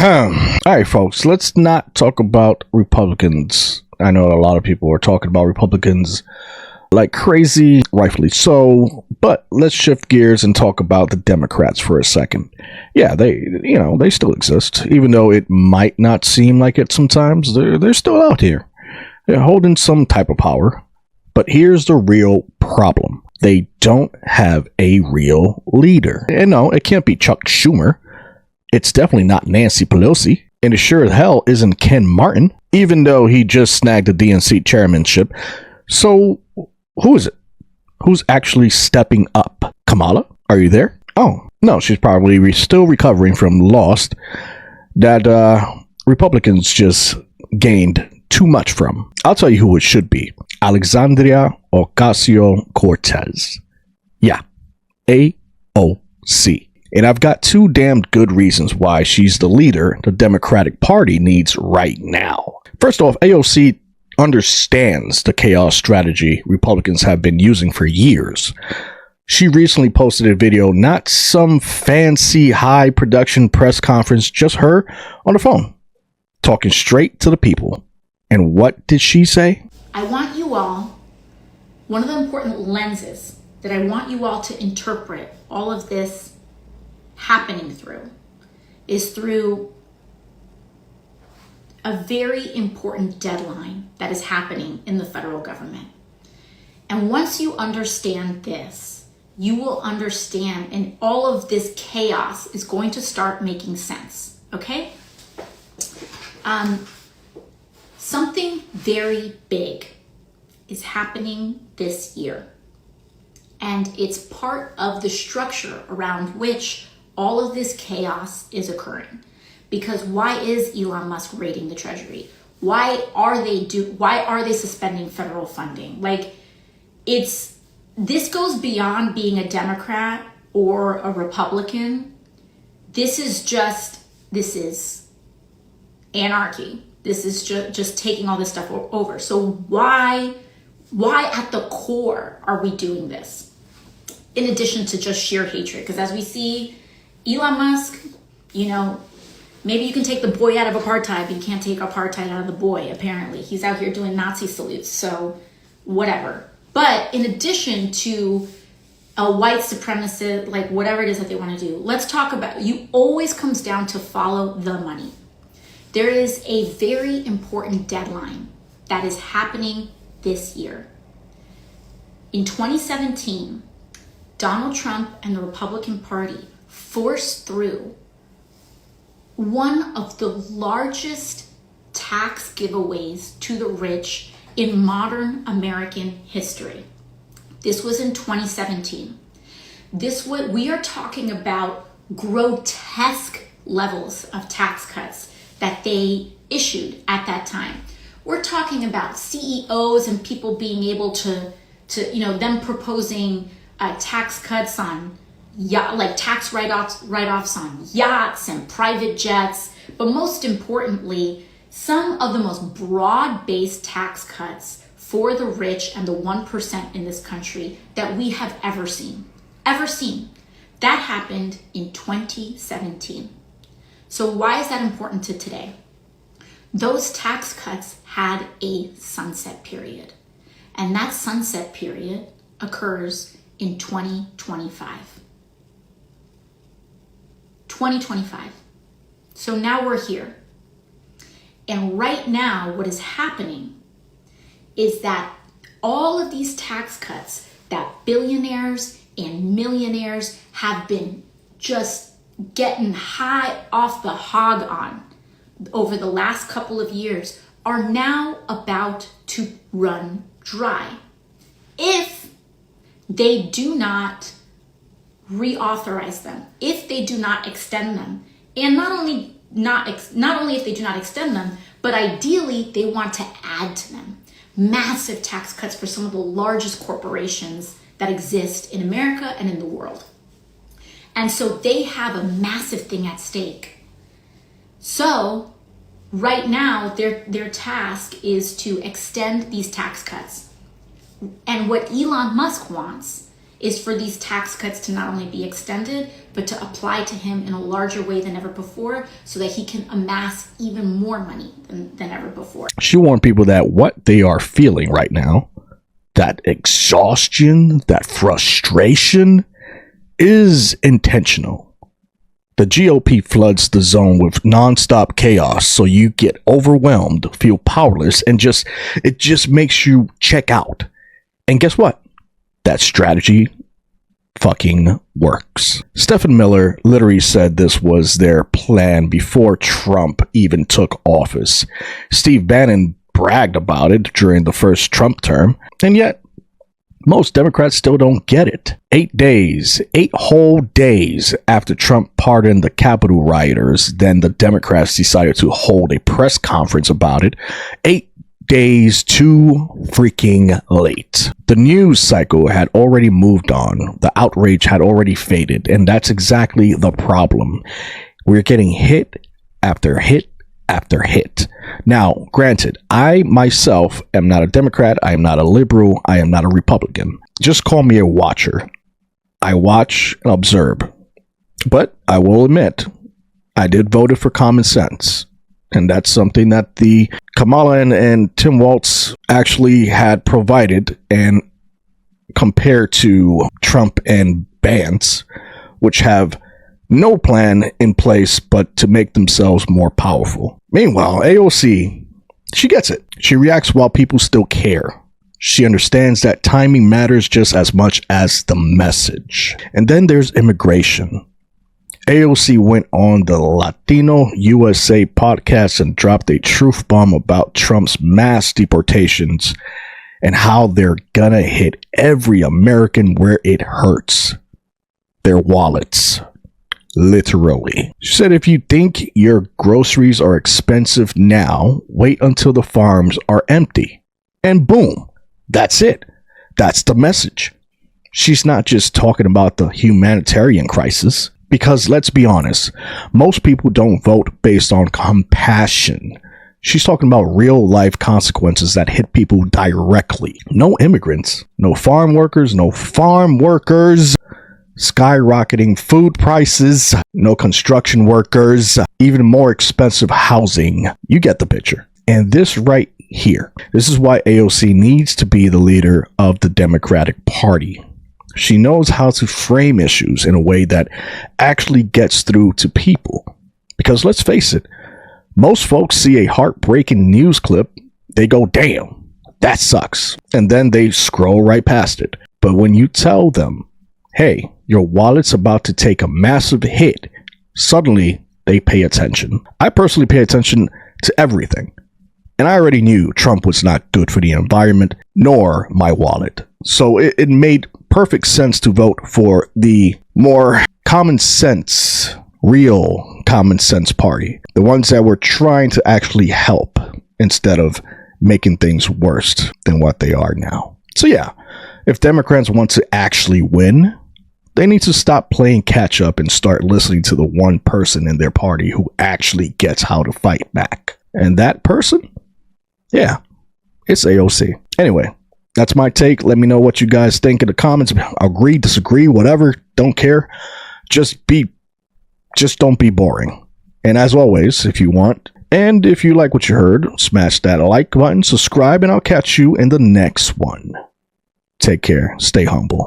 All right, folks, let's not talk about Republicans. I know a lot of people are talking about Republicans like crazy, rightfully so, but let's shift gears and talk about the Democrats for a second. Yeah, they still exist, even though it might not seem like it sometimes. They're still out here. They're holding some type of power. But here's the real problem. They don't have a real leader. And no, it can't be Chuck Schumer. It's definitely not Nancy Pelosi. And it sure as hell isn't Ken Martin, even though he just snagged the DNC chairmanship. So who is it? Who's actually stepping up? Kamala? Are you there? Oh, no, she's probably still recovering from lost that Republicans just gained too much from. I'll tell you who it should be. Alexandria Ocasio Cortez. Yeah, AOC. And I've got two damn good reasons why she's the leader the Democratic Party needs right now. First off, AOC understands the chaos strategy Republicans have been using for years. She recently posted a video, not some fancy high production press conference, just her on the phone, talking straight to the people. And what did she say? I want you all, one of the important lenses that I want you all to interpret all of this happening through is through a very important deadline that is happening in the federal government. And once you understand this, you will understand, and all of this chaos is going to start making sense, okay? Something very big is happening this year. And it's part of the structure around which all of this chaos is occurring. Because why is Elon Musk raiding the Treasury? Why are they suspending federal funding? Like, this goes beyond being a Democrat or a Republican. This is anarchy. This is just taking all this stuff over. So why at the core are we doing this? In addition to just sheer hatred, because as we see, Elon Musk, maybe you can take the boy out of apartheid, but you can't take apartheid out of the boy, apparently. He's out here doing Nazi salutes, so whatever. But in addition to a white supremacist, like whatever it is that they want to do, let's talk about, you always comes down to follow the money. There is a very important deadline that is happening this year. In 2017, Donald Trump and the Republican Party forced through one of the largest tax giveaways to the rich in modern American history. This was in 2017. We are talking about grotesque levels of tax cuts that they issued at that time. We're talking about CEOs and people being able to them proposing tax cuts on tax write-offs on yachts and private jets, but most importantly, some of the most broad-based tax cuts for the rich and the 1% in this country that we have ever seen. That happened in 2017. So why is that important to today? Those tax cuts had a sunset period, and that sunset period occurs in 2025. 2025. So now we're here. And right now, what is happening is that all of these tax cuts that billionaires and millionaires have been just getting high off the hog on over the last couple of years are now about to run dry if they do not reauthorize them, if they do not extend them, and not only if they do not extend them, but ideally they want to add to them. Massive tax cuts for some of the largest corporations that exist in America and in the world. And so they have a massive thing at stake. So right now, their task is to extend these tax cuts. And what Elon Musk wants is for these tax cuts to not only be extended, but to apply to him in a larger way than ever before so that he can amass even more money than ever before. She warned people that what they are feeling right now, that exhaustion, that frustration, is intentional. The GOP floods the zone with nonstop chaos, so you get overwhelmed, feel powerless, and it just makes you check out. And guess what? That strategy fucking works. Stephen Miller literally said this was their plan before Trump even took office. Steve Bannon bragged about it during the first Trump term, and yet most Democrats still don't get it. 8 whole days after Trump pardoned the Capitol rioters, then the Democrats decided to hold a press conference about it. 8 days too freaking late. The news cycle had already moved on. The outrage had already faded, and that's exactly the problem. We're getting hit after hit after hit. Now, granted, I myself am not a Democrat, I am not a liberal, I am not a Republican. Just call me a watcher. I watch and observe. But I will admit, I did vote for common sense. And that's something that the Kamala and Tim Walz actually had provided, and compared to Trump and Vance, which have no plan in place but to make themselves more powerful. Meanwhile, AOC, she gets it. She reacts while people still care. She understands that timing matters just as much as the message. And then there's immigration. AOC went on the Latino USA podcast and dropped a truth bomb about Trump's mass deportations and how they're gonna hit every American where it hurts. Their wallets. Literally. She said, if you think your groceries are expensive now, wait until the farms are empty. And boom, that's it. That's the message. She's not just talking about the humanitarian crisis, because let's be honest, most people don't vote based on compassion. She's talking about real life consequences that hit people directly. No immigrants, no farm workers, skyrocketing food prices, no construction workers, even more expensive housing. You get the picture. And this right here, this is why AOC needs to be the leader of the Democratic Party. She knows how to frame issues in a way that actually gets through to people. Because let's face it, most folks see a heartbreaking news clip, they go, damn, that sucks. And then they scroll right past it. But when you tell them, hey, your wallet's about to take a massive hit, suddenly they pay attention. I personally pay attention to everything. And I already knew Trump was not good for the environment, nor my wallet. So it made perfect sense to vote for the more common sense, real common sense party. The ones that were trying to actually help instead of making things worse than what they are now. So yeah, if Democrats want to actually win, they need to stop playing catch up and start listening to the one person in their party who actually gets how to fight back. And that person? Yeah, it's AOC. Anyway, that's my take. Let me know what you guys think in the comments. Agree, disagree, whatever. Don't care. Just don't be boring. And as always, if you want, and if you like what you heard, smash that like button, subscribe, and I'll catch you in the next one. Take care. Stay humble.